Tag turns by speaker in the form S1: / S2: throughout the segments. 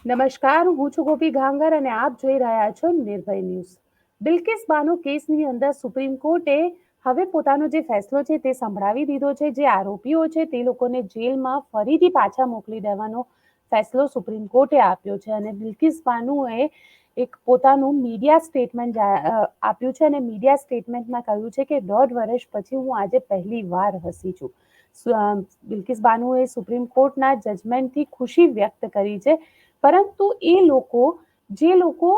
S1: નમસ્કાર, હું છું ગોપી ઘાંગર અને આપ જોઈ રહ્યા છો નિર્ભય ન્યૂઝ. બિલ્કિસ બાનો કેસની અંદર સુપ્રીમ કોર્ટે હવે પોતાનો જે ફેસલો છે તે સંભળાવી દીધો છે. જે આરોપીઓ છે તે લોકોને જેલમાં ફરીથી પાછા મોકલી દેવાનો ફેસલો સુપ્રીમ કોર્ટે આપ્યો છે અને બિલ્કિસ બાનુએ એક પોતાનું મીડિયા સ્ટેટમેન્ટ આપ્યું છે અને મીડિયા સ્ટેટમેન્ટમાં કહ્યું છે કે 1.5 વર્ષ પછી હું આજે પહેલી વાર હસી છું. બિલ્કિસ બાનુએ સુપ્રીમ કોર્ટના જજમેન્ટથી ખુશી વ્યક્ત કરી છે, પરંતુ એ લોકો જે લોકો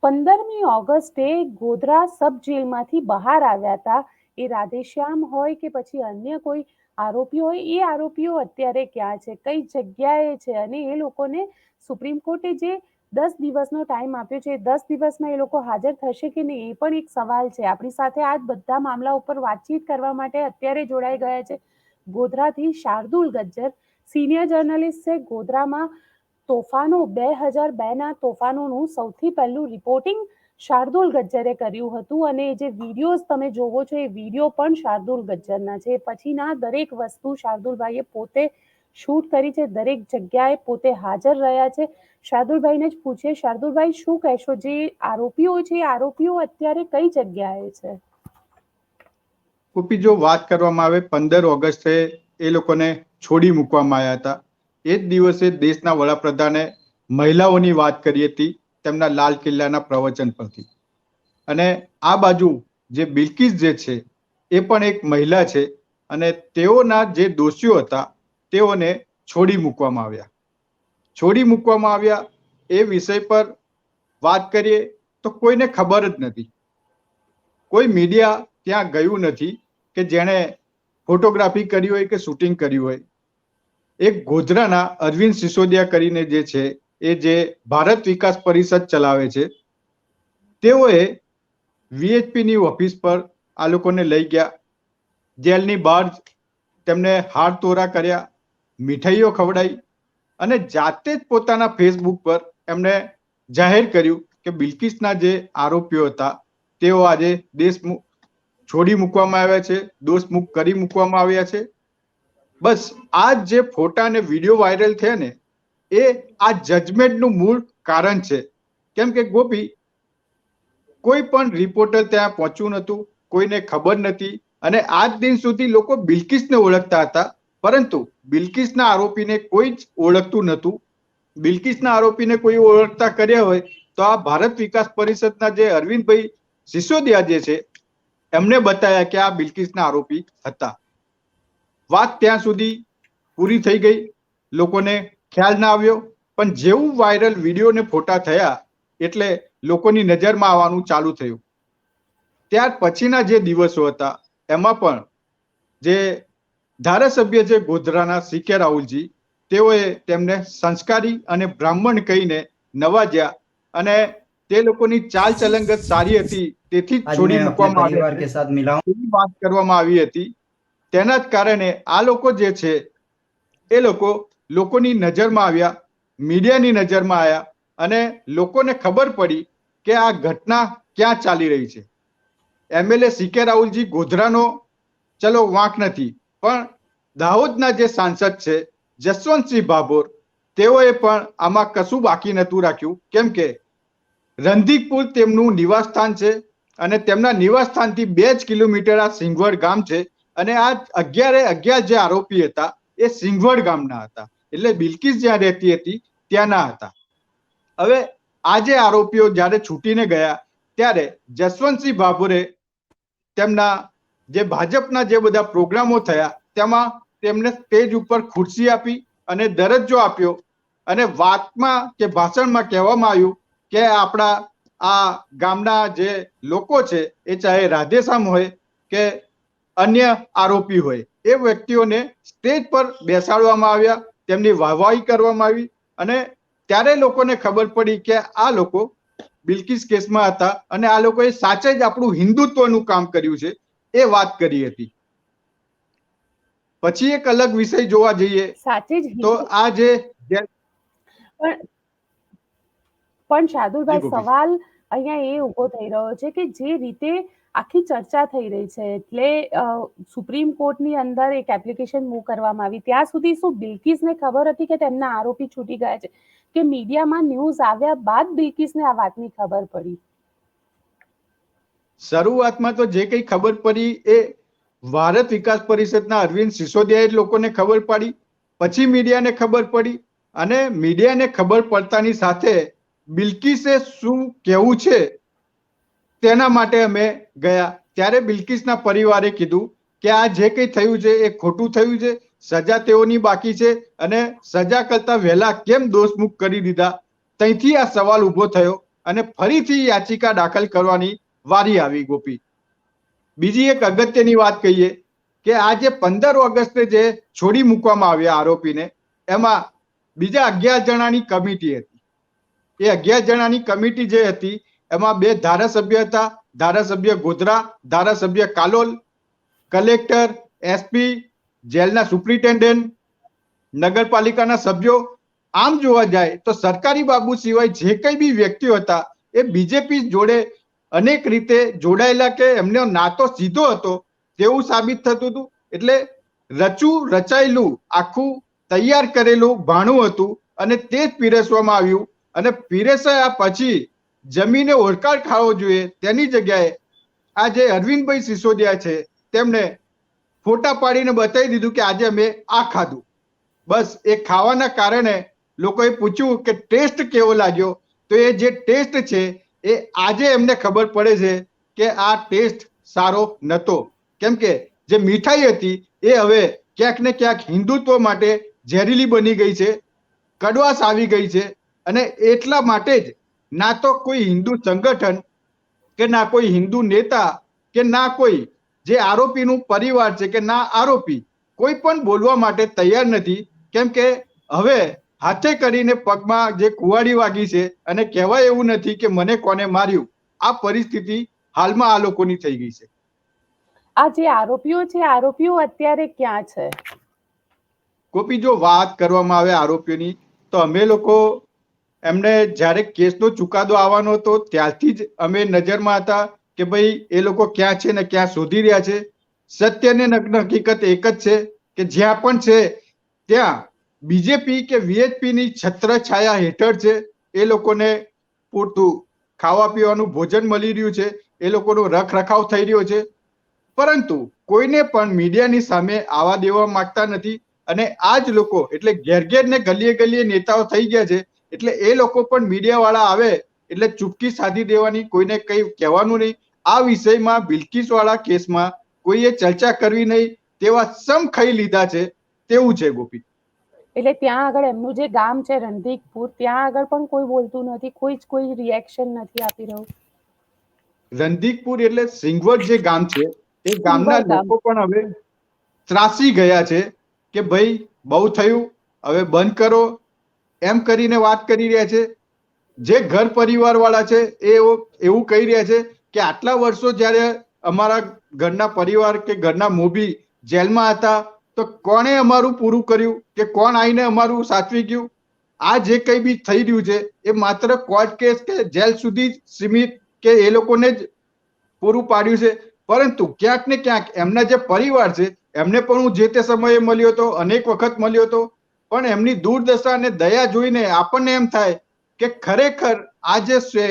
S1: 15મી ઓગસ્ટે ગોધરા સબ જેલમાંથી બહાર આવ્યા હતા, એ રાધેશ્યામ હોય કે પછી અન્ય કોઈ આરોપીઓ હોય, એ આરોપીઓ અત્યારે ક્યાં છે, કઈ જગ્યાએ છે અને એ લોકોને સુપ્રીમ કોર્ટે જે 10 દિવસનો ટાઈમ આપ્યો છે, 10 દિવસમાં એ લોકો હાજર થશે કે નહીં, એ પણ એક સવાલ છે. આપણી સાથે આ બધા મામલા ઉપર વાતચીત કરવા માટે અત્યારે જોડાઈ ગયા છે ગોધરાથી શાર્દુલ ગજ્જર, સિનિયર જર્નલિસ્ટ છે. ગોધરામાં તોફાનો 2002ના તોફાનોનું સૌથી પહેલું રિપોર્ટિંગ શાર્દુલ ગજ્જરે કર્યું હતું અને જે વિડીયોઝ તમે જોવો છો એ વિડીયો પણ શાર્દુલ ગજ્જરના છે. પછીના દરેક વસ્તુ શાર્દુલભાઈએ પોતે શૂટ કરી છે, દરેક જગ્યાએ પોતે હાજર રહ્યા છે. શાર્દુલભાઈને જ પૂછીએ, શાર્દુલભાઈ શું કહેશો, જે આરોપીઓ છે એ આરોપીઓ અત્યારે કઈ જગ્યાએ છે?
S2: કોપી જો વાત કરવામાં આવે 15 ઓગસ્ટે એ લોકોને છોડી મૂકવામાં આવ્યા હતા. એ જ દિવસે દેશના વડાપ્રધાને મહિલાઓની વાત કરી હતી તેમના લાલ કિલ્લાના પ્રવચન પરથી. અને આ બાજુ જે બિલ્કિસ જે છે એ પણ એક મહિલા છે અને તેઓના જે દોષીઓ હતા તેઓને છોડી મૂકવામાં આવ્યા. છોડી મૂકવામાં આવ્યા એ વિષય પર વાત કરીએ તો કોઈને ખબર જ નથી. કોઈ મીડિયા ત્યાં ગયું નથી કે જેણે ફોટોગ્રાફી કરી હોય કે શૂટિંગ કર્યું હોય. એક ગોધરાના અરવિંદ સિસોદિયા કરીને જે છે, એ જે ભારત વિકાસ પરિષદ ચલાવે છે, તેઓએ વીએચપીની ઓફિસ પર આ લોકોને લઈ ગયા. જેલની બહાર તેમને હાથ તોરા કર્યા, મીઠાઈઓ ખવડાવી અને જાતે જ પોતાના ફેસબુક પર એમણે જાહેર કર્યું કે બિલ્કિસના જે આરોપીઓ હતા તેઓ આજે દેશ છોડી મૂકવામાં આવ્યા છે, દોષ મુક્ત કરી મૂકવામાં આવ્યા છે. બસ આ જે ફોટા અને વિડીયો વાયરલ થયા ને, એ આ જજમેન્ટનું મૂળ કારણ છે. કેમ કે ગોપી, કોઈ પણ રિપોર્ટર ત્યાં પહોંચ્યું નહોતું, કોઈને ખબર નથી અને આજ દિન સુધી લોકો બિલ્કિસને ઓળખતા હતા, પરંતુ બિલ્કિસના આરોપીને કોઈ જ ઓળખતું નહોતું. બિલ્કિસના આરોપીને કોઈ ઓળખતા કર્યા હોય તો આ ભારત વિકાસ પરિષદના જે અરવિંદભાઈ સિસોદિયા જે છે એમને બતાવ્યા કે આ બિલ્કિસના આરોપી હતા. વાત ત્યાં સુધી પૂરી થઈ ગઈ, લોકોને ખ્યાલ ના આવ્યો. પણ જેવું વાયરલ વિડીયો ને ફોટા થયા એટલે લોકોની નજરમાં આવવાનું ચાલુ થયું. ત્યાર પછીના જે દિવસો હતા એમાં પણ જે ધારાસભ્ય છે ગોધરાના સીકે રાહુલજી, તેઓએ તેમને સંસ્કારી અને બ્રાહ્મણ કહીને નવાજ્યા અને તે લોકોની ચાલ ચલંગત સારી હતી તેથી જ છોડી મૂકવામાં આવ્યા એવી વાત કરવામાં આવી હતી. તેના જ કારણે આ લોકો જે છે એ લોકોની નજરમાં આવ્યા, મીડિયાની નજરમાં આવ્યા અને લોકોને ખબર પડી કે આ ઘટના ક્યાં ચાલી રહી છે. એમએલએ સીકે રાહુલજી ગોધરાનો ચલો વાંક નથી, પણ દાહોદના જે સાંસદ છે જસવંતસિંહ ભાભોર, તેઓએ પણ આમાં કશું બાકી નહોતું રાખ્યું. કેમ કે રંધીકપુર તેમનું નિવાસ સ્થાન છે અને તેમના નિવાસ સ્થાનથી 2 જ કિલોમીટર આ સિંગવડ ગામ છે અને આ 11 જે આરોપી હતા એ સિંગવડ ગામના હતા, એટલે બિલ્કિસ જ્યાં રહેતી હતી ત્યાંના હતા. હવે આ જે આરોપીઓ જ્યારે છૂટીને ગયા ત્યારે જસવંતસિંહ ભાભોરે તેમના જે ભાજપના જે બધા પ્રોગ્રામો થયા તેમાં તેમને સ્ટેજ ઉપર ખુરશી આપી અને દરજ્જો આપ્યો અને વાતમાં કે ભાષણમાં કહેવામાં આવ્યું કે આપણા આ ગામના જે લોકો છે એ ચાહે રાધેશ્યામ હોય કે અન્ય આરોપી હોય, એ વ્યક્તિઓને સ્ટેજ પર બેસાડવામાં આવ્યા, તેમની વાહવાહી કરવામાં આવી અને ત્યારે લોકોને ખબર પડી કે આ લોકો બિલ્કિસ કેસમાં હતા અને આ લોકોએ સાચે જ આપણું હિન્દુત્વનું કામ કર્યું છે એ વાત કરી હતી. પછી એક અલગ વિષય જોવા જઈએ તો આ જે
S1: પણ શાર્દુલભાઈ, સવાલ અહીંયા એ ઉભો થઈ રહ્યો છે કે જે રીતે આખી ચર્ચા થઈ રહી છે. એટલે સુપ્રીમ કોર્ટની અંદર એક એપ્લિકેશન મૂવ કરવામાં આવી. ત્યાં સુધી શું બિલ્કિસને ખબર હતી કે તેમના આરોપી છૂટી ગયા છે, કે મીડિયામાં ન્યૂઝ આવ્યા બાદ બિલ્કિસને આ વાતની ખબર પડી?
S2: શરૂઆતમાં તો જે કઈ ખબર પડી એ ભારત વિકાસ પરિષદના અરવિંદ સિસોદિયાએ લોકોને ખબર પડી, પછી મીડિયાને ખબર પડી, અને મીડિયાને ખબર પડતાની સાથે બિલ્કિસે શું કહેવું છે તેના માટે અમે ગયા. ત્યારે બિલ્કિસના પરિવારે કીધું કે આ જે કંઈ થયું છે એ ખોટું થયું છે, સજા તેઓની બાકી છે, અને સજા કરતા વહેલા કેમ દોષમુક્ત કરી દીધા, ત્યાંથી આ સવાલ ઉભો થયો અને ફરીથી યાચિકા દાખલ કરવાની વારી આવી. ગોપી, બીજી એક અગત્યની વાત કહીએ કે આ જે 15 ઓગસ્ટે જે છોડી મૂકવામાં આવ્યા આરોપીને, એમાં બીજા 11 જણાની કમિટી હતી. એ 11 જણાની કમિટી જે હતી એમાં 2 ધારાસભ્ય હતા, ધારાસભ્ય ગોધરા, ધારાસભ્ય કાલોલ, કલેક્ટર, એસપી, જેલના સુપ્રિન્ટેન્ડન્ટ, નગરપાલિકાના સભ્યો. આમ જોવા જાય તો સરકારી બાબુ સિવાય જે કઈ બી વ્યક્તિઓ હતા એ બીજેપી જોડે અનેક રીતે જોડાયેલા કે એમનો નાતો સીધો હતો તેવું સાબિત થતું હતું. એટલે રચાયેલું આખું તૈયાર કરેલું ભાણું હતું અને તે જ પીરસવામાં આવ્યું. અને પીરસાયા પછી જમીને ઓળખાણ ખાવો જોઈએ તેની જગ્યાએ આ જે અરવિંદભાઈ સિસોદિયા છે તેમણે ફોટા પાડીને બતાવી દીધું કે આજે અમે આ ખાધું. બસ એ ખાવાના કારણે લોકોએ પૂછ્યું કે ટેસ્ટ કેવો લાગ્યો, તો એ જે ટેસ્ટ છે એ આજે એમને ખબર પડે છે કે આ ટેસ્ટ સારો નહોતો. કેમ કે જે મીઠાઈ હતી એ હવે ક્યાંક ને ક્યાંક હિન્દુત્વ માટે ઝેરીલી બની ગઈ છે, કડવાશ આવી ગઈ છે. અને એટલા માટે જ ના તો કોઈ હિન્દુ સંગઠન કે ના કોઈ હિન્દુ નેતા કે ના કોઈ જે આરોપીનું પરિવાર છે કે ના આરોપી કોઈ પણ બોલવા માટે તૈયાર નથી. કેમ કે હવે હાથે કરીને પગમાં જે કુવાડી વાગી છે અને કહેવાય એવું નથી કે મને કોને માર્યું. આ પરિસ્થિતિ હાલમાં આ લોકોની થઈ ગઈ છે.
S1: આ જે આરોપીઓ છે, આરોપીઓ અત્યારે ક્યાં છે?
S2: ગોપી, જો વાત કરવામાં આવે આરોપીઓની તો અમે લોકો એમને જ્યારે કેસનો ચુકાદો આવવાનો હતો ત્યારથી જ અમે નજરમાં હતા કે ભાઈ એ લોકો ક્યાં છે ને ક્યાં શોધી રહ્યા છે. સત્ય ને નગ્ન હકીકત એક જ છે કે જ્યાં પણ છે ત્યાં બીજેપી કે વીએચપી ની છત્રછાયા હેઠળ છે. એ લોકોને પૂરતું ખાવા પીવાનું ભોજન મળી રહ્યું છે, એ લોકોનો રખરખાવ થઈ રહ્યો છે, પરંતુ કોઈને પણ મીડિયાની સામે આવવા દેવા માંગતા નથી. અને આ જ લોકો એટલે ઘેર ઘેર ને ગલીએ ગલીએ નેતાઓ થઈ ગયા છે. એટલે એ લોકો પણ મીડિયા વાળા આવે એટલે ચૂપકી સાધી દેવાની, કોઈને કઈ કહેવાનું નહીં. આ વિષયમાં બિલ્કિસ વાળા કેસમાં કોઈએ ચર્ચા કરવી નહીં તેવા સમ ખાઈ લીધા છે તેવું છે. ગોપી,
S1: એટલે ત્યાં આગળ એમનું જે ગામ છે રણધીકપુર, ત્યાં આગળ પણ કોઈ બોલતું નથી, કોઈ રિએક્શન નથી આપી રહ્યું.
S2: રણધીકપુર એટલે સિંગવડ જે ગામ છે એ ગામના
S1: સિંગવડ ગામ.
S2: લોકો પણ હવે ત્રાસી ગયા છે કે ભાઈ બહુ થયું, હવે બંધ કરો, એમ કરીને વાત કરી રહ્યા છે. જે ઘર પરિવાર વાળા છે એ એવું કહી રહ્યા છે કે આટલા વર્ષો જ્યારે અમારા ઘરના પરિવાર કે ઘરના મોભી જેલમાં હતા તો કોણે અમારું પૂરું કર્યું કે કોણ આવીને અમારું સાચવી ગયું? આ જે કંઈ બી થઈ રહ્યું છે એ માત્ર કોર્ટ કેસ કે જેલ સુધી જ સીમિત કે એ લોકોને જ પૂરું પાડ્યું છે. પરંતુ ક્યાંક ને ક્યાંક એમના જે પરિવાર છે એમને પણ હું જે તે સમયે મળ્યો હતો, અનેક વખત મળ્યો હતો, પણ એમની દુર્દશા અને દયા જોઈને આપણને એમ થાય કે ખરેખર આ જે છે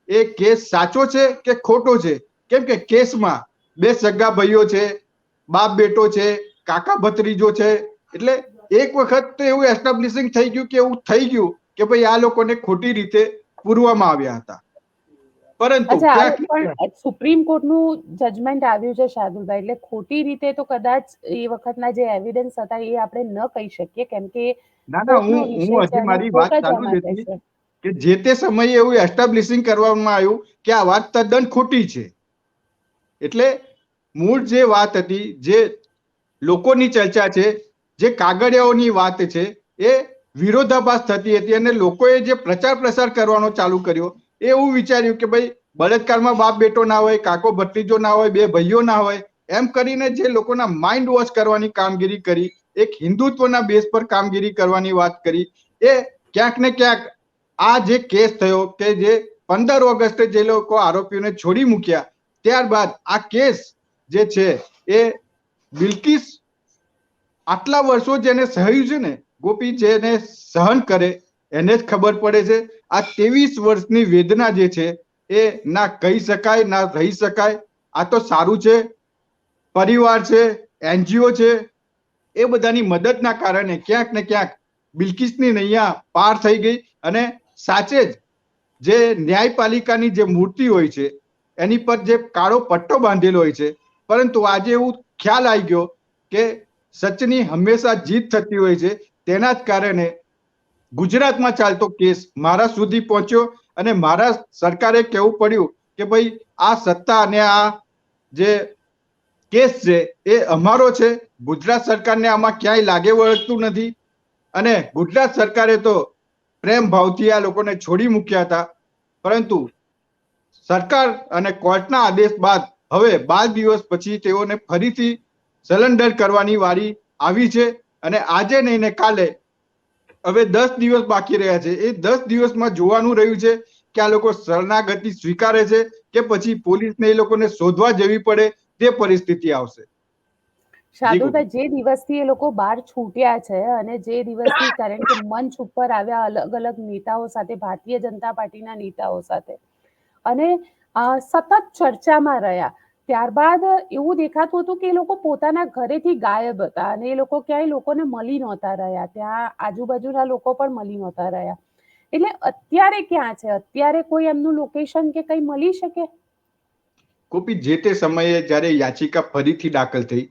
S2: એ કેસ સાચો છે કે ખોટો છે. કેમ કે કેસમાં 2 સગા ભાઈઓ છે, બાપ બેટો છે, કાકા ભત્રીજો છે. એટલે એક વખત તો એવું એસ્ટાબ્લિશિંગ થઈ ગયું કે એવું થઈ ગયું કે ભાઈ આ લોકોને ખોટી રીતે પૂરવામાં આવ્યા હતા. પરંતુ
S1: પણ સુપ્રીમ કોર્ટનું જજમેન્ટ આવ્યું છે શાર્દુલભાઈ, એટલે ખોટી રીતે તો કદાચ એ વખતના જે એવિડન્સ હતા એ આપણે ન કહી શકીએ, કેમ કે
S2: ના, હું હજી મારી વાત ચાલુ જ હતી કે જે તે સમયે એવું એસ્ટાબ્લિશિંગ કરવામાં આવ્યું કે આ વાત તદ્દન ખોટી છે. એટલે મૂળ જે વાત હતી, જે લોકોની ચર્ચા છે, જે કાગળિયાઓની વાત છે, એ વિરોધાભાસ થતી હતી અને લોકોએ જે પ્રચાર પ્રસાર કરવાનો ચાલુ કર્યો એ એવું વિચાર્યું કે ભાઈ બળાત્કારમાં બાપ બેટો ના હોય, કાકો ભત્રીજો ના હોય, 2 ભાઈઓ ના હોય, એમ કરીને જે લોકોના માઇન્ડ વોશ કરવાની કામગીરી કરી, એક હિન્દુત્વના બેઝ પર કામગીરી કરવાની વાત કરી, એ ક્યાંક ને ક્યાંક આ જે કેસ થયો કે જે 15 ઓગસ્ટે જે લોકો આરોપીઓને છોડી મૂક્યા ત્યારબાદ આ કેસ જે છે એ બિલ્કિસ આટલા વર્ષો જેને સહ્યું છે ને ગોપી, જેને સહન કરે એને જ ખબર પડે છે. આ 23 વર્ષની વેદના જે છે એ ના કહી શકાય ના રહી શકાય. આ તો સારું છે, પરિવાર છે, NGO છે, એ બધાની મદદના કારણે ક્યાંક ને ક્યાંક બિલ્કિસની નૈયા પાર થઈ ગઈ. અને સાચે જ જે ન્યાયપાલિકાની જે મૂર્તિ હોય છે એની પર જે કાળો પટ્ટો બાંધેલો હોય છે, પરંતુ આજે એવું ખ્યાલ આવી ગયો કે સચની હંમેશા જીત થતી હોય છે. તેના જ કારણે ગુજરાતમાં ચાલતો કેસ મારા સુધી પહોંચ્યો અને મારા સરકારે કહેવું પડ્યું કે ભાઈ આ સત્તા અને આ જે કેસ છે એ અમારો છે. ગુજરાત સરકારને આમાં ક્યાંય લાગે વળગતું નથી. અને ગુજરાત સરકારે તો પ્રેમ ભાવથી આ લોકોને છોડી મૂક્યા હતા, પરંતુ સરકાર અને કોર્ટના આદેશ બાદ હવે 12 દિવસ પછી તેઓને ફરીથી સરેન્ડર કરવાની વારી આવી છે. અને આજે નહીં ને કાલે હવે 10 દિવસ બાકી રહ્યા છે. એ 10 દિવસમાં જોવાનું રહ્યું છે કે આ લોકો શરણાગતિ સ્વીકારે છે કે પછી પોલીસને એ લોકોને શોધવા જવી પડે તે પરિસ્થિતિ આવશે.
S1: શાર્દુલભાઈ, જે દિવસથી એ લોકો બહાર છૂટ્યા છે અને જે દિવસથી, કારણ કે મંચ ઉપર આવ્યા અલગ અલગ નેતાઓ સાથે, ભારતીય જનતા પાર્ટીના નેતાઓ સાથે, અને સતત ચર્ચામાં રહ્યા, ત્યારબાદ એવું દેખાતું હતું કે એ લોકો પોતાના ઘરેથી ગાયબ હતા અને એ લોકો ક્યાંય લોકોને મળી નહોતા રહ્યા, ત્યાં આજુબાજુના લોકો પણ મળી નહોતા રહ્યા. એટલે અત્યારે ક્યાં છે? અત્યારે કોઈ એમનું લોકેશન કે કંઈ મળી શકે?
S2: કોપી, જે તે સમયે જ્યારે યાચિકા ફરીથી દાખલ થઈ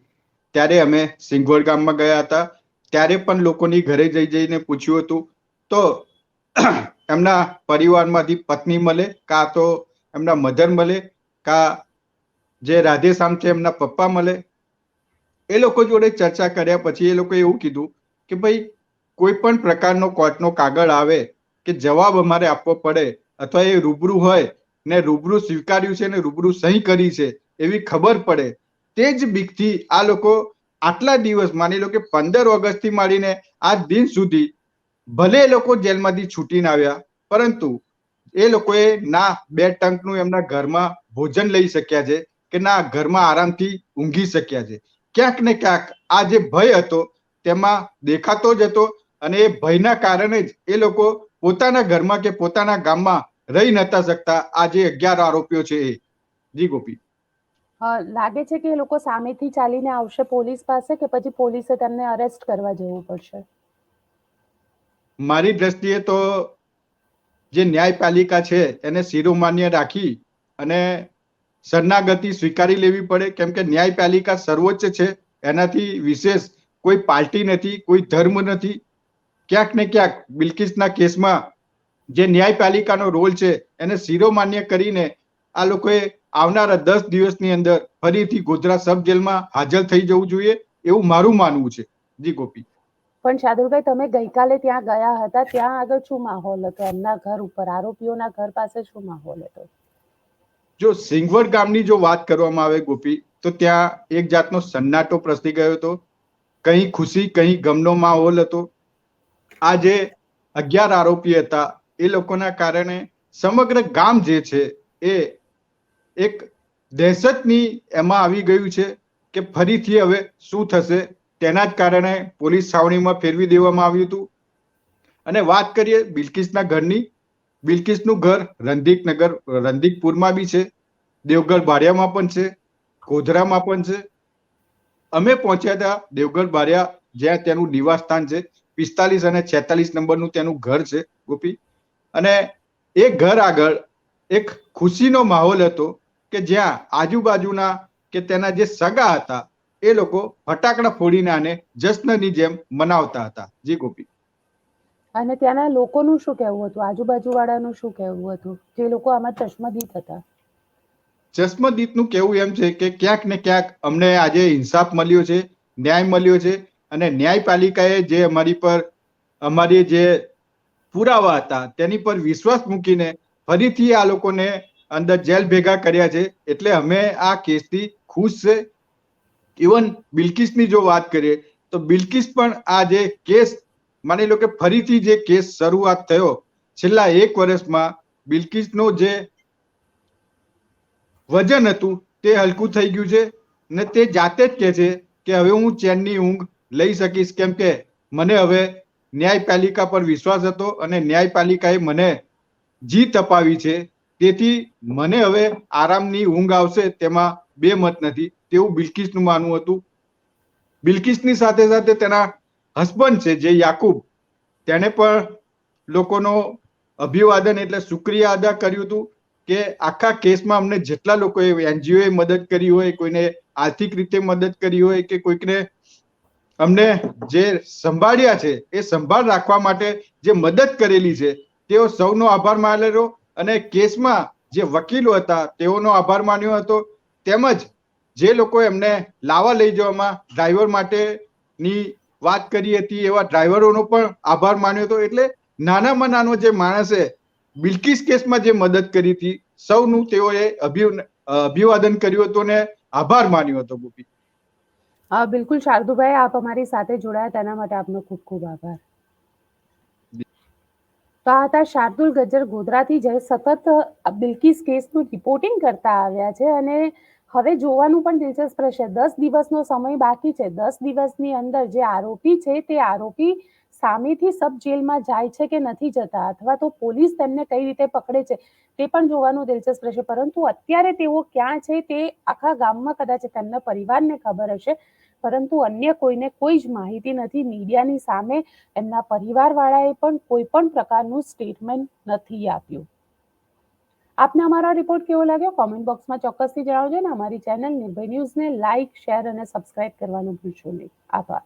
S2: ત્યારે અમે સિંગવડ ગામમાં ગયા હતા. ત્યારે પણ લોકોની ઘરે જઈને પૂછ્યું હતું તો એમના પરિવારમાંથી પત્ની મળે, કાં તો એમના મધર મળે, કાં જે રાધેશ્યામ છે એમના પપ્પા મળે. એ લોકો જોડે ચર્ચા કર્યા પછી એ લોકો એવું કીધું કે ભાઈ કોઈ પણ પ્રકારનો કોર્ટનો કાગળ આવે કે જવાબ અમારે આપવો પડે, અથવા એ રૂબરૂ હોય ને રૂબરૂ સ્વીકાર્યું છે ને રૂબરૂ સહી કરી છે એવી ખબર પડે, તે જ બીકથી આ લોકો આટલા દિવસ, માની લો કે 15 ઓગસ્ટથી માંડીને આજ દિન સુધી, ભલે એ લોકો જેલમાંથી છૂટીને આવ્યા, પરંતુ એ લોકોએ ના 2 ટંકનું એમના ઘરમાં ભોજન લઈ શક્યા છે કે ના ઘરમાં આરામથી ઊંઘી શક્યા છે. ક્યાંક ને ક્યાંક આ જે ભય હતો તેમાં દેખાતો જ હતો. અને એ ભયના કારણે જ એ લોકો પોતાના ઘરમાં કે પોતાના ગામમાં રહી નતા શકતા. આ જે 11 આરોપીઓ છે એ. જી ગોપી,
S1: લાગે છે કે એ લોકો સામેથી ચાલીને આવશે પોલીસ પાસે, કે પછી પોલીસે તેમને અરેસ્ટ કરવા જવું પડશે?
S2: મારી દ્રષ્ટિએ તો જે ન્યાયપાલિકા છે એને શિરોમાન્ય રાખી અને શરણાગતિ સ્વીકારી લેવી પડે, કેમ કે ન્યાયપાલિકા સર્વોચ્ચ છે. એનાથી વિશેષ કોઈ પાર્ટી નથી, કોઈ ધર્મ નથી. ક્યાંક ને ક્યાંક બિલ્કિસના કેસમાં જે ન્યાયપાલિકાનો રોલ છે એને શિરોમાન્ય કરીને આ લોકોએ આવનારા 10 દિવસની અંદર ફરીથી ગોધરા સબ જેલમાં હાજર થઈ જવું જોઈએ, એવું મારું માનવું છે. જી ગોપી.
S1: પણ શાર્દુલભાઈ, તમે ગઈકાલે ત્યાં ગયા હતા, ત્યાં આગળ શું માહોલ હતો? એમના ઘર ઉપર, આરોપીઓના ઘર પાસે શું માહોલ હતો?
S2: જો સિંગવડ ગામની જો વાત કરવામાં આવે ગોપી, તો ત્યાં એક જાતનો સન્નાટો પ્રસરી ગયો હતો. કहीं ખુશી કहीं ગમનો માહોલ હતો. આ જે 11 આરોપી હતા એ લોકોના કારણે સમગ્ર ગામ જે છે એ એક દહેશતની એમાં આવી ગયું છે કે ફરીથી હવે શું થશે. તેના જ કારણે પોલીસ છાવણીમાં ફેરવી દેવામાં આવ્યું હતું. અને વાત કરીએ બિલ્કિસના ઘરની, બિલ્કિસનું ઘર રંધીકપુરમાં બી છે, દેવગઢ બારિયામાં પણ છે, ગોધરામાં પણ છે. અમે પહોંચ્યા હતા દેવગઢ બારિયા, જ્યાં તેનું નિવાસ સ્થાન છે. 45 અને 46 નંબરનું તેનું ઘર છે ગોપી. અને એ ઘર આગળ એક ખુશીનો માહોલ હતો કે જ્યાં આજુબાજુના કે તેના જે સગા હતા એ લોકો ફટાકડા ફોડીને આને જશ્નની જેમ મનાવતા હતા. જી ગોપી.
S1: અને ત્યાંના લોકોનું શું કહેવું હતું? આજુબાજુ વાળાનું શું કહેવું હતું, જે લોકો આમાં ચશ્મદીદ હતા?
S2: ચશ્મદીદનું કહેવું એમ છે કે ક્યાંક ને ક્યાંક અમને આજે ઇન્સાફ મળ્યો છે, ન્યાય મળ્યો છે. અને ન્યાયપાલિકાએ જે અમારી જે પુરાવા હતા તેની પર વિશ્વાસ મૂકીને ફરીથી આ લોકોને અંદર જેલ ભેગા કર્યા છે. એટલે અમે આ કેસથી ખુશ છે. ઇવન બિલ્કિસની જો વાત કરીએ તો બિલ્કિસ પણ આ જે કેસ, માની લો કે ફરીથી જે કેસ શરૂઆત થયો છેલ્લા 1 વર્ષમાં, બિલ્કિસનો જે વજન હતું તે હલકું થઈ ગયું છે ને તે જાતે જ કહે છે કે હવે હું ચેનની ઊંઘ લઈ શકીશ, કેમ કે મને હવે ન્યાયપાલિકા પર વિશ્વાસ હતો અને ન્યાયપાલિકાએ મને જીત અપાવી છે, તેથી મને હવે આરામની ઊંઘ આવશે, તેમાં બે મત નથી, તેવું બિલ્કિસનું માનવું હતું. બિલ્કિસની સાથે સાથે તેના હસબન્ડ છે જે યાકુબ, તેણે પણ લોકોનો અભિવાદન એટલે શુક્રિયા અદા કર્યું હતું કે આખા કેસમાં અમને જેટલા લોકોએ એનજીઓએ મદદ કરી હોય, કોઈને આર્થિક રીતે મદદ કરી હોય કે કોઈકને અમને જે સંભાળ્યા છે એ સંભાળ રાખવા માટે જે મદદ કરેલી છે તેઓ સૌનો આભાર માનેલો અને કેસમાં જે વકીલો હતા તેઓનો આભાર માન્યો હતો, તેમજ જે લોકો એમને લાવા લઈ જવામાં ડ્રાઈવર માટેની વાત કરી હતી એવા ડ્રાઈવરોનો પણ આભાર માન્યો હતો. એટલે નાનામાં નાનો જે માણસે બિલ્કિસ કેસમાં જે મદદ કરી હતી સૌનું તેઓએ અભિવાદન કર્યું હતું અને આભાર માન્યો હતો. ગોપી,
S1: બિલકુલ શાર્દુભાઈ, આપ અમારી સાથે જોડાયા તેના માટે આપનો ખૂબ ખૂબ આભાર. તો આ હતા શાર્દુલ ગજ્જર ગોધરાથી, જે સતત બિલ્કિસ કેસનું રિપોર્ટિંગ કરતા આવ્યા છે અને હવે જોવાનું પણ દિલચસ્પ રહેશે. 10 દિવસનો સમય બાકી છે. 10 દિવસની અંદર જે આરોપી છે તે આરોપી સામેથી સબ જેલમાં જાય છે કે નથી જતા, અથવા તો પોલીસ તેમને કઈ રીતે પકડે છે તે પણ જોવાનું દિલચસ્પ રહેશે. પરંતુ અત્યારે તેઓ ક્યાં છે તે આખા ગામમાં કદાચ તેમના પરિવારને ખબર હશે, પરંતુ અન્ય કોઈને કોઈ જ માહિતી નથી. મીડિયાની સામે એમના પરિવારવાળાએ પણ કોઈ પણ પ્રકારનું સ્ટેટમેન્ટ નથી આપ્યું. આપને અમારો રિપોર્ટ કેવો લાગ્યો કોમેન્ટ બોક્સમાં ચોક્કસથી જણાવજો ને અમારી ચેનલ નિર્ભય ન્યૂઝને લાઇક, શેર અને સબસ્ક્રાઇબ કરવાનું ભૂલશો નહીં. આભાર.